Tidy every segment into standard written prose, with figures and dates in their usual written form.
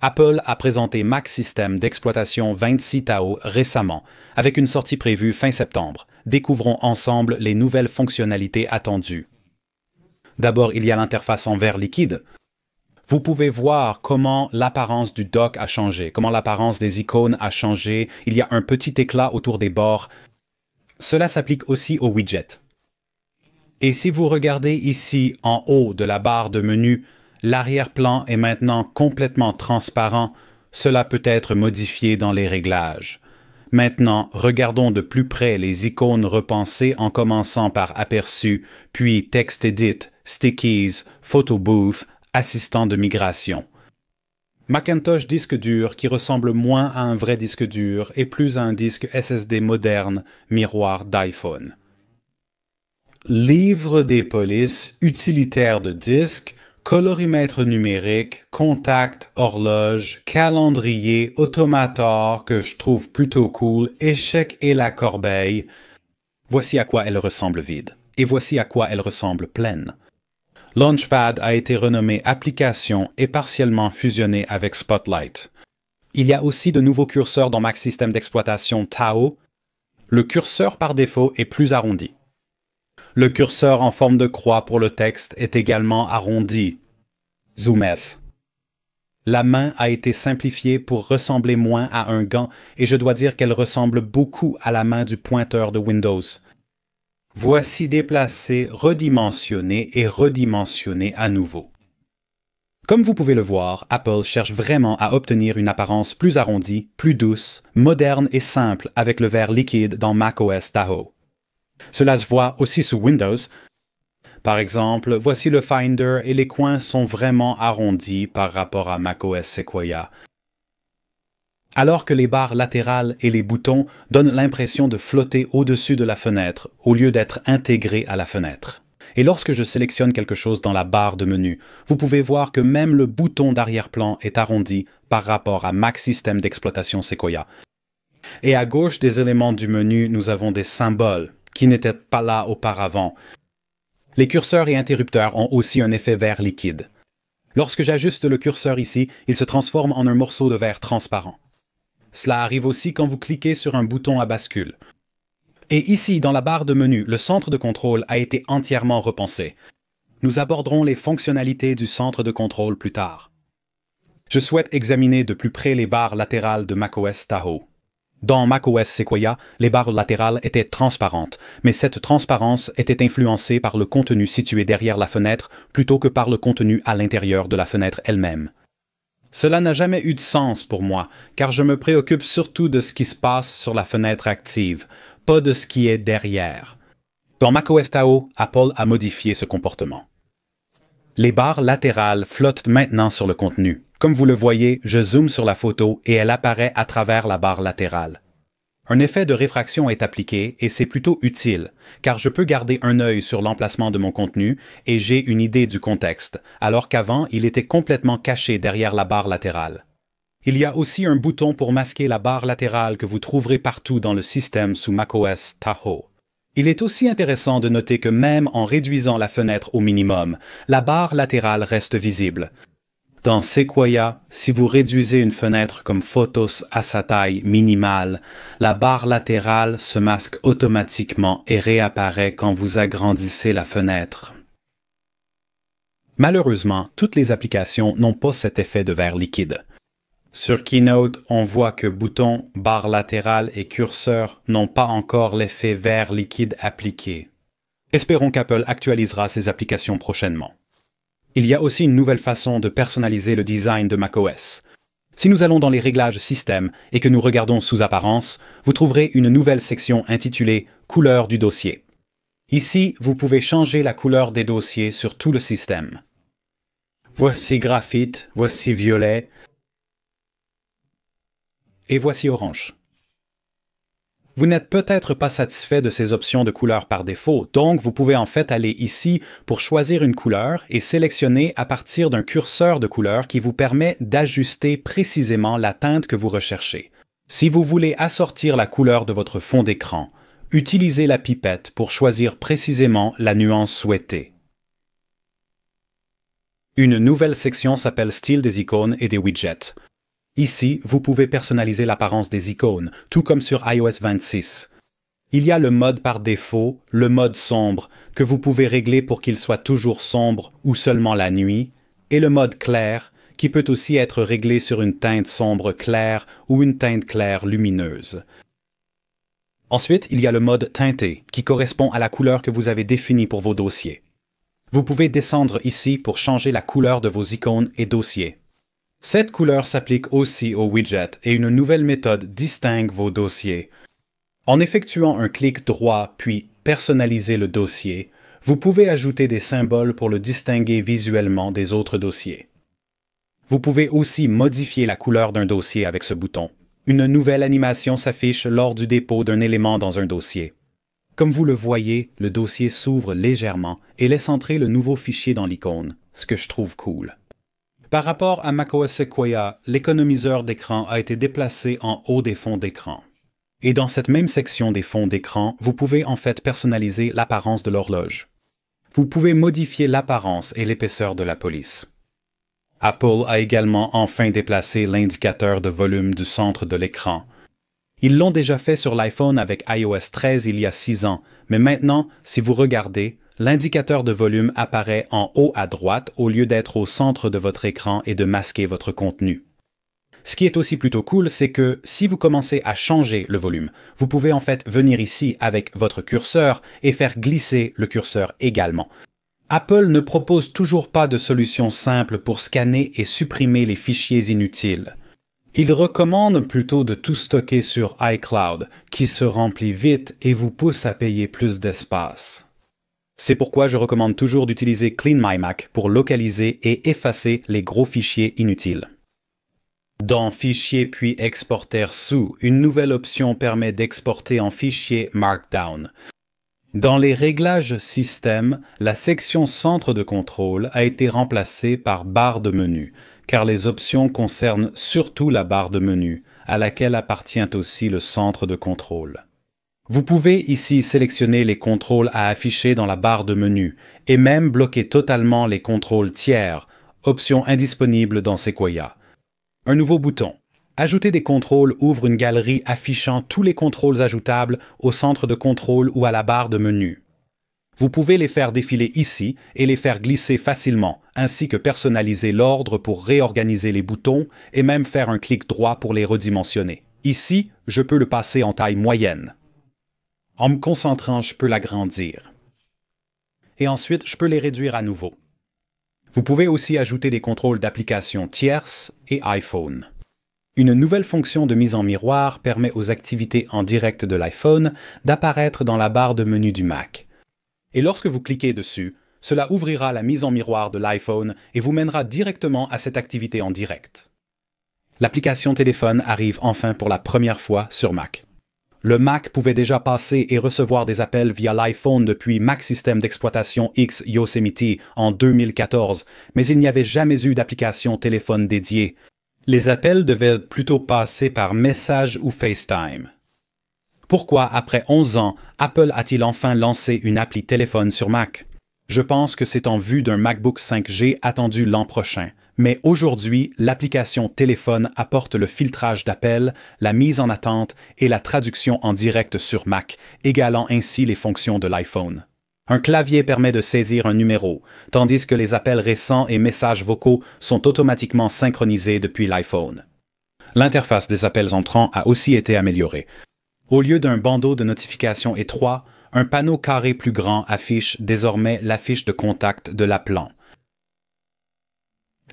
Apple a présenté Mac System d'exploitation 26 Tahoe récemment, avec une sortie prévue fin septembre. Découvrons ensemble les nouvelles fonctionnalités attendues. D'abord, il y a l'interface en verre liquide. Vous pouvez voir comment l'apparence du dock a changé, comment l'apparence des icônes a changé. Il y a un petit éclat autour des bords. Cela s'applique aussi aux widgets. Et si vous regardez ici en haut de la barre de menu, l'arrière-plan est maintenant complètement transparent. Cela peut être modifié dans les réglages. Maintenant, regardons de plus près les icônes repensées en commençant par Aperçu, puis Text Edit, Stickies, Photo Booth, Assistant de migration. Macintosh disque dur qui ressemble moins à un vrai disque dur et plus à un disque SSD moderne, miroir d'iPhone. Livre des polices, utilitaire de disque, colorimètre numérique, contact, horloge, calendrier, automator que je trouve plutôt cool, échec et la corbeille. Voici à quoi elle ressemble vide. Et voici à quoi elle ressemble pleine. Launchpad a été renommé Application et partiellement fusionné avec Spotlight. Il y a aussi de nouveaux curseurs dans Mac System d'exploitation Tahoe. Le curseur par défaut est plus arrondi. Le curseur en forme de croix pour le texte est également arrondi. Zoom S. La main a été simplifiée pour ressembler moins à un gant et je dois dire qu'elle ressemble beaucoup à la main du pointeur de Windows. Voici déplacé, redimensionné et redimensionné à nouveau. Comme vous pouvez le voir, Apple cherche vraiment à obtenir une apparence plus arrondie, plus douce, moderne et simple avec le verre liquide dans macOS Tahoe. Cela se voit aussi sous Windows. Par exemple, voici le Finder et les coins sont vraiment arrondis par rapport à macOS Sequoia. Alors que les barres latérales et les boutons donnent l'impression de flotter au-dessus de la fenêtre au lieu d'être intégrés à la fenêtre. Et lorsque je sélectionne quelque chose dans la barre de menu, vous pouvez voir que même le bouton d'arrière-plan est arrondi par rapport à Mac System d'exploitation Sequoia. Et à gauche des éléments du menu, nous avons des symboles qui n'étaient pas là auparavant. Les curseurs et interrupteurs ont aussi un effet vert liquide. Lorsque j'ajuste le curseur ici, il se transforme en un morceau de verre transparent. Cela arrive aussi quand vous cliquez sur un bouton à bascule. Et ici, dans la barre de menu, le centre de contrôle a été entièrement repensé. Nous aborderons les fonctionnalités du centre de contrôle plus tard. Je souhaite examiner de plus près les barres latérales de macOS Tahoe. Dans macOS Sequoia, les barres latérales étaient transparentes, mais cette transparence était influencée par le contenu situé derrière la fenêtre plutôt que par le contenu à l'intérieur de la fenêtre elle-même. Cela n'a jamais eu de sens pour moi, car je me préoccupe surtout de ce qui se passe sur la fenêtre active, pas de ce qui est derrière. Dans macOS Tahoe, Apple a modifié ce comportement. Les barres latérales flottent maintenant sur le contenu. Comme vous le voyez, je zoome sur la photo et elle apparaît à travers la barre latérale. Un effet de réfraction est appliqué et c'est plutôt utile, car je peux garder un œil sur l'emplacement de mon contenu et j'ai une idée du contexte, alors qu'avant, il était complètement caché derrière la barre latérale. Il y a aussi un bouton pour masquer la barre latérale que vous trouverez partout dans le système sous macOS Tahoe. Il est aussi intéressant de noter que même en réduisant la fenêtre au minimum, la barre latérale reste visible. Dans Sequoia, si vous réduisez une fenêtre comme Photos à sa taille minimale, la barre latérale se masque automatiquement et réapparaît quand vous agrandissez la fenêtre. Malheureusement, toutes les applications n'ont pas cet effet de verre liquide. Sur Keynote, on voit que boutons, barre latérale et curseur n'ont pas encore l'effet verre liquide appliqué. Espérons qu'Apple actualisera ces applications prochainement. Il y a aussi une nouvelle façon de personnaliser le design de macOS. Si nous allons dans les réglages système et que nous regardons sous apparence, vous trouverez une nouvelle section intitulée « Couleur du dossier ». Ici, vous pouvez changer la couleur des dossiers sur tout le système. Voici graphite, voici violet et voici orange. Vous n'êtes peut-être pas satisfait de ces options de couleur par défaut, donc vous pouvez en fait aller ici pour choisir une couleur et sélectionner à partir d'un curseur de couleur qui vous permet d'ajuster précisément la teinte que vous recherchez. Si vous voulez assortir la couleur de votre fond d'écran, utilisez la pipette pour choisir précisément la nuance souhaitée. Une nouvelle section s'appelle Style des icônes et des widgets. Ici, vous pouvez personnaliser l'apparence des icônes, tout comme sur iOS 26. Il y a le mode par défaut, le mode sombre, que vous pouvez régler pour qu'il soit toujours sombre ou seulement la nuit, et le mode clair, qui peut aussi être réglé sur une teinte sombre claire ou une teinte claire lumineuse. Ensuite, il y a le mode teinté, qui correspond à la couleur que vous avez définie pour vos dossiers. Vous pouvez descendre ici pour changer la couleur de vos icônes et dossiers. Cette couleur s'applique aussi aux widgets et une nouvelle méthode distingue vos dossiers. En effectuant un clic droit puis personnaliser le dossier, vous pouvez ajouter des symboles pour le distinguer visuellement des autres dossiers. Vous pouvez aussi modifier la couleur d'un dossier avec ce bouton. Une nouvelle animation s'affiche lors du dépôt d'un élément dans un dossier. Comme vous le voyez, le dossier s'ouvre légèrement et laisse entrer le nouveau fichier dans l'icône, ce que je trouve cool. Par rapport à macOS Sequoia, l'économiseur d'écran a été déplacé en haut des fonds d'écran. Et dans cette même section des fonds d'écran, vous pouvez en fait personnaliser l'apparence de l'horloge. Vous pouvez modifier l'apparence et l'épaisseur de la police. Apple a également enfin déplacé l'indicateur de volume du centre de l'écran. Ils l'ont déjà fait sur l'iPhone avec iOS 13 il y a 6 ans, mais maintenant, si vous regardez, l'indicateur de volume apparaît en haut à droite au lieu d'être au centre de votre écran et de masquer votre contenu. Ce qui est aussi plutôt cool, c'est que si vous commencez à changer le volume, vous pouvez en fait venir ici avec votre curseur et faire glisser le curseur également. Apple ne propose toujours pas de solution simple pour scanner et supprimer les fichiers inutiles. Il recommande plutôt de tout stocker sur iCloud, qui se remplit vite et vous pousse à payer plus d'espace. C'est pourquoi je recommande toujours d'utiliser Clean My Mac pour localiser et effacer les gros fichiers inutiles. Dans Fichier puis Exporter sous, une nouvelle option permet d'exporter en fichier Markdown. Dans les réglages système, la section Centre de contrôle a été remplacée par barre de menu, car les options concernent surtout la barre de menu, à laquelle appartient aussi le centre de contrôle. Vous pouvez ici sélectionner les contrôles à afficher dans la barre de menu, et même bloquer totalement les contrôles tiers, option indisponible dans Sequoia. Un nouveau bouton. Ajouter des contrôles ouvre une galerie affichant tous les contrôles ajoutables au centre de contrôle ou à la barre de menu. Vous pouvez les faire défiler ici et les faire glisser facilement, ainsi que personnaliser l'ordre pour réorganiser les boutons et même faire un clic droit pour les redimensionner. Ici, je peux le passer en taille moyenne. En me concentrant, je peux l'agrandir. Et ensuite, je peux les réduire à nouveau. Vous pouvez aussi ajouter des contrôles d'applications tierces et iPhone. Une nouvelle fonction de mise en miroir permet aux activités en direct de l'iPhone d'apparaître dans la barre de menu du Mac. Et lorsque vous cliquez dessus, cela ouvrira la mise en miroir de l'iPhone et vous mènera directement à cette activité en direct. L'application téléphone arrive enfin pour la première fois sur Mac. Le Mac pouvait déjà passer et recevoir des appels via l'iPhone depuis Mac System d'exploitation X Yosemite en 2014, mais il n'y avait jamais eu d'application téléphone dédiée. Les appels devaient plutôt passer par message ou FaceTime. Pourquoi, après 11 ans, Apple a-t-il enfin lancé une appli téléphone sur Mac? Je pense que c'est en vue d'un MacBook 5G attendu l'an prochain. Mais aujourd'hui, l'application téléphone apporte le filtrage d'appels, la mise en attente et la traduction en direct sur Mac, égalant ainsi les fonctions de l'iPhone. Un clavier permet de saisir un numéro, tandis que les appels récents et messages vocaux sont automatiquement synchronisés depuis l'iPhone. L'interface des appels entrants a aussi été améliorée. Au lieu d'un bandeau de notifications étroit, un panneau carré plus grand affiche désormais l'affiche de contact de l'appelant.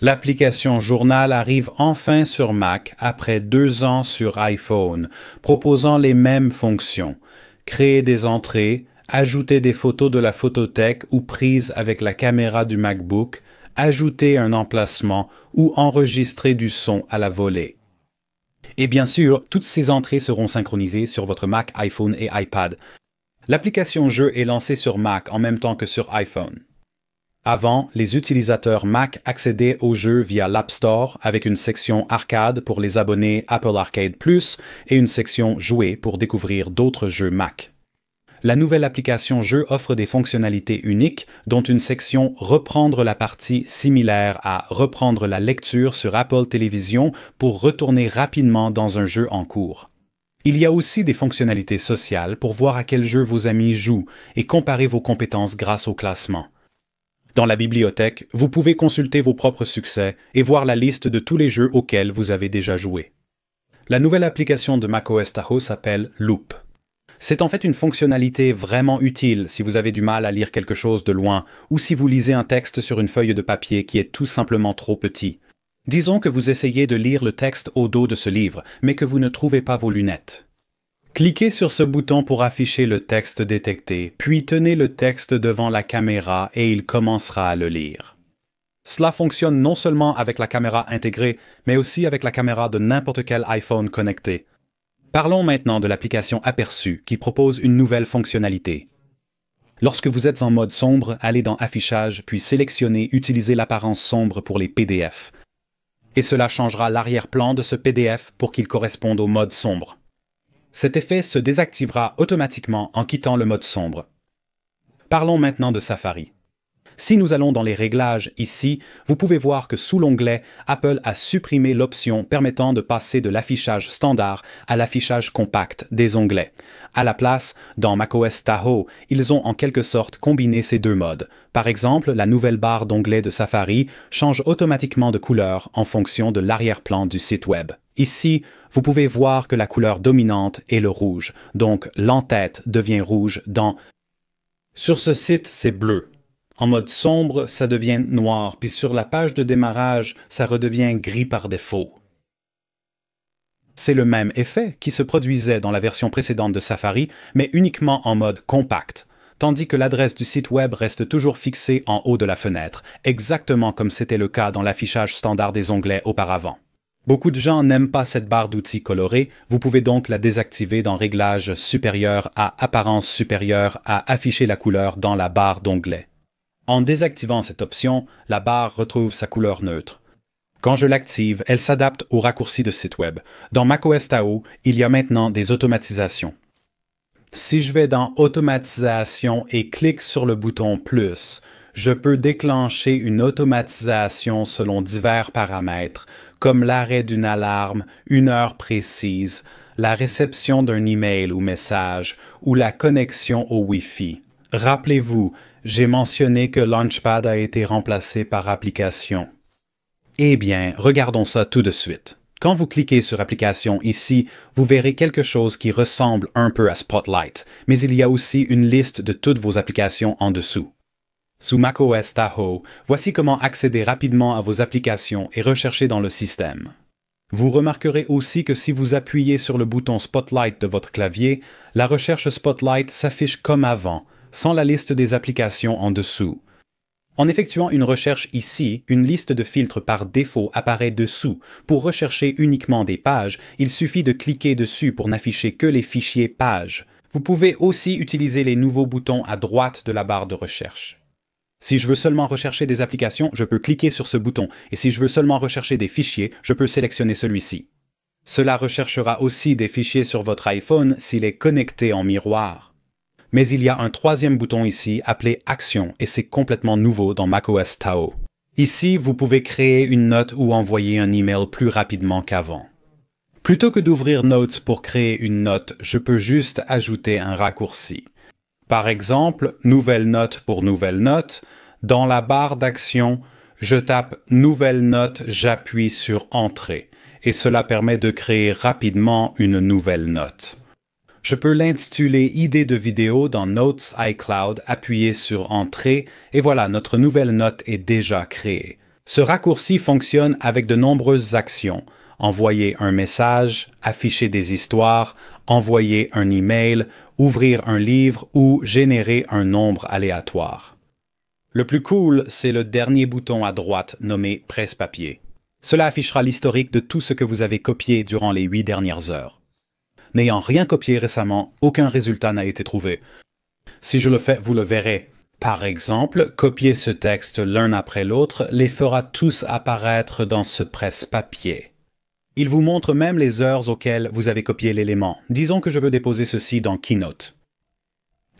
L'application Journal arrive enfin sur Mac après 2 ans sur iPhone, proposant les mêmes fonctions. Créer des entrées, ajouter des photos de la photothèque ou prises avec la caméra du MacBook, ajouter un emplacement ou enregistrer du son à la volée. Et bien sûr, toutes ces entrées seront synchronisées sur votre Mac, iPhone et iPad. L'application Jeux est lancée sur Mac en même temps que sur iPhone. Avant, les utilisateurs Mac accédaient aux jeux via l'App Store avec une section arcade pour les abonnés Apple Arcade Plus et une section jouets pour découvrir d'autres jeux Mac. La nouvelle application Jeux offre des fonctionnalités uniques, dont une section Reprendre la partie similaire à Reprendre la lecture sur Apple Télévision pour retourner rapidement dans un jeu en cours. Il y a aussi des fonctionnalités sociales pour voir à quel jeu vos amis jouent et comparer vos compétences grâce au classement. Dans la bibliothèque, vous pouvez consulter vos propres succès et voir la liste de tous les jeux auxquels vous avez déjà joué. La nouvelle application de macOS Tahoe s'appelle Loop. C'est en fait une fonctionnalité vraiment utile si vous avez du mal à lire quelque chose de loin ou si vous lisez un texte sur une feuille de papier qui est tout simplement trop petit. Disons que vous essayez de lire le texte au dos de ce livre, mais que vous ne trouvez pas vos lunettes. Cliquez sur ce bouton pour afficher le texte détecté, puis tenez le texte devant la caméra et il commencera à le lire. Cela fonctionne non seulement avec la caméra intégrée, mais aussi avec la caméra de n'importe quel iPhone connecté. Parlons maintenant de l'application Aperçu qui propose une nouvelle fonctionnalité. Lorsque vous êtes en mode sombre, allez dans Affichage puis sélectionnez Utiliser l'apparence sombre pour les PDF. Et cela changera l'arrière-plan de ce PDF pour qu'il corresponde au mode sombre. Cet effet se désactivera automatiquement en quittant le mode sombre. Parlons maintenant de Safari. Si nous allons dans les réglages ici, vous pouvez voir que sous l'onglet, Apple a supprimé l'option permettant de passer de l'affichage standard à l'affichage compact des onglets. À la place, dans macOS Tahoe, ils ont en quelque sorte combiné ces deux modes. Par exemple, la nouvelle barre d'onglets de Safari change automatiquement de couleur en fonction de l'arrière-plan du site web. Ici, vous pouvez voir que la couleur dominante est le rouge, donc l'en-tête devient rouge dans... Sur ce site, c'est bleu. En mode sombre, ça devient noir, puis sur la page de démarrage, ça redevient gris par défaut. C'est le même effet qui se produisait dans la version précédente de Safari, mais uniquement en mode compact, tandis que l'adresse du site web reste toujours fixée en haut de la fenêtre, exactement comme c'était le cas dans l'affichage standard des onglets auparavant. Beaucoup de gens n'aiment pas cette barre d'outils colorée, vous pouvez donc la désactiver dans Réglages supérieurs à Apparence supérieure à Afficher la couleur dans la barre d'onglets. En désactivant cette option, la barre retrouve sa couleur neutre. Quand je l'active, elle s'adapte aux raccourcis de site web. Dans macOS Tahoe, il y a maintenant des automatisations. Si je vais dans Automatisation et clique sur le bouton Plus, je peux déclencher une automatisation selon divers paramètres, comme l'arrêt d'une alarme, une heure précise, la réception d'un email ou message, ou la connexion au Wi-Fi. Rappelez-vous, j'ai mentionné que Launchpad a été remplacé par Application. Eh bien, regardons ça tout de suite. Quand vous cliquez sur Application ici, vous verrez quelque chose qui ressemble un peu à Spotlight, mais il y a aussi une liste de toutes vos applications en dessous. Sous macOS Tahoe, voici comment accéder rapidement à vos applications et rechercher dans le système. Vous remarquerez aussi que si vous appuyez sur le bouton Spotlight de votre clavier, la recherche Spotlight s'affiche comme avant, sans la liste des applications en dessous. En effectuant une recherche ici, une liste de filtres par défaut apparaît dessous. Pour rechercher uniquement des pages, il suffit de cliquer dessus pour n'afficher que les fichiers pages. Vous pouvez aussi utiliser les nouveaux boutons à droite de la barre de recherche. Si je veux seulement rechercher des applications, je peux cliquer sur ce bouton, et si je veux seulement rechercher des fichiers, je peux sélectionner celui-ci. Cela recherchera aussi des fichiers sur votre iPhone s'il est connecté en miroir. Mais il y a un troisième bouton ici appelé Action et c'est complètement nouveau dans macOS Tahoe. Ici, vous pouvez créer une note ou envoyer un email plus rapidement qu'avant. Plutôt que d'ouvrir Notes pour créer une note, je peux juste ajouter un raccourci. Par exemple, Nouvelle note pour Nouvelle note. Dans la barre d'action, je tape Nouvelle note, j'appuie sur Entrée et cela permet de créer rapidement une nouvelle note. Je peux l'intituler Idée de vidéo dans Notes iCloud, appuyer sur Entrée, et voilà, notre nouvelle note est déjà créée. Ce raccourci fonctionne avec de nombreuses actions. Envoyer un message, afficher des histoires, envoyer un email, ouvrir un livre ou générer un nombre aléatoire. Le plus cool, c'est le dernier bouton à droite nommé Presse-papier. Cela affichera l'historique de tout ce que vous avez copié durant les 8 dernières heures. N'ayant rien copié récemment, aucun résultat n'a été trouvé. Si je le fais, vous le verrez. Par exemple, copier ce texte l'un après l'autre les fera tous apparaître dans ce presse-papier. Il vous montre même les heures auxquelles vous avez copié l'élément. Disons que je veux déposer ceci dans Keynote.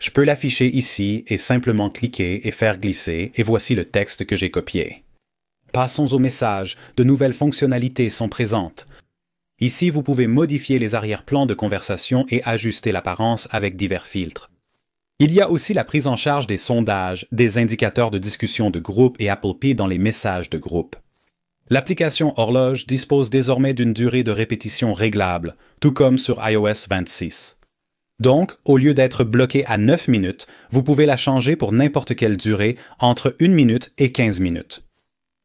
Je peux l'afficher ici et simplement cliquer et faire glisser, et voici le texte que j'ai copié. Passons au message. De nouvelles fonctionnalités sont présentes. Ici, vous pouvez modifier les arrière-plans de conversation et ajuster l'apparence avec divers filtres. Il y a aussi la prise en charge des sondages, des indicateurs de discussion de groupe et Apple Pay dans les messages de groupe. L'application Horloge dispose désormais d'une durée de répétition réglable, tout comme sur iOS 26. Donc, au lieu d'être bloqué à 9 minutes, vous pouvez la changer pour n'importe quelle durée entre 1 minute et 15 minutes.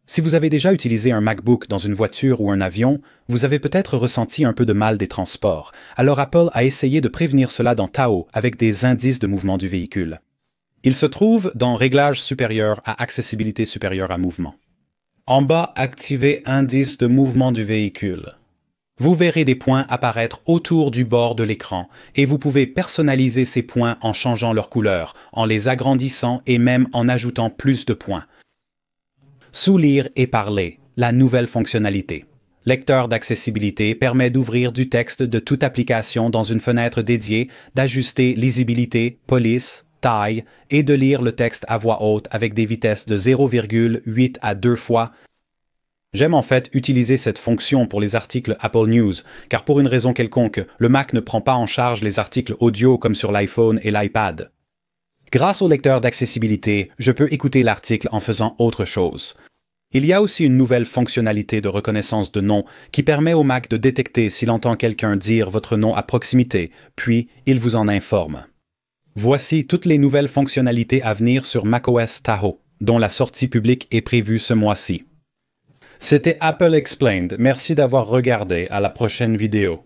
Si vous avez déjà utilisé un MacBook dans une voiture ou un avion, vous avez peut-être ressenti un peu de mal des transports. Alors Apple a essayé de prévenir cela dans Tao avec des indices de mouvement du véhicule. Il se trouve dans Réglages supérieurs à accessibilité supérieure à mouvement. En bas, activez Indice de mouvement du véhicule. Vous verrez des points apparaître autour du bord de l'écran et vous pouvez personnaliser ces points en changeant leur couleur, en les agrandissant et même en ajoutant plus de points. Sous-lire et parler, la nouvelle fonctionnalité. Lecteur d'accessibilité permet d'ouvrir du texte de toute application dans une fenêtre dédiée, d'ajuster lisibilité, police, taille et de lire le texte à voix haute avec des vitesses de 0,8 à 2 fois. J'aime en fait utiliser cette fonction pour les articles Apple News, car pour une raison quelconque, le Mac ne prend pas en charge les articles audio comme sur l'iPhone et l'iPad. Grâce au lecteur d'accessibilité, je peux écouter l'article en faisant autre chose. Il y a aussi une nouvelle fonctionnalité de reconnaissance de nom qui permet au Mac de détecter s'il entend quelqu'un dire votre nom à proximité, puis il vous en informe. Voici toutes les nouvelles fonctionnalités à venir sur macOS Tahoe, dont la sortie publique est prévue ce mois-ci. C'était Apple Explained. Merci d'avoir regardé. À la prochaine vidéo.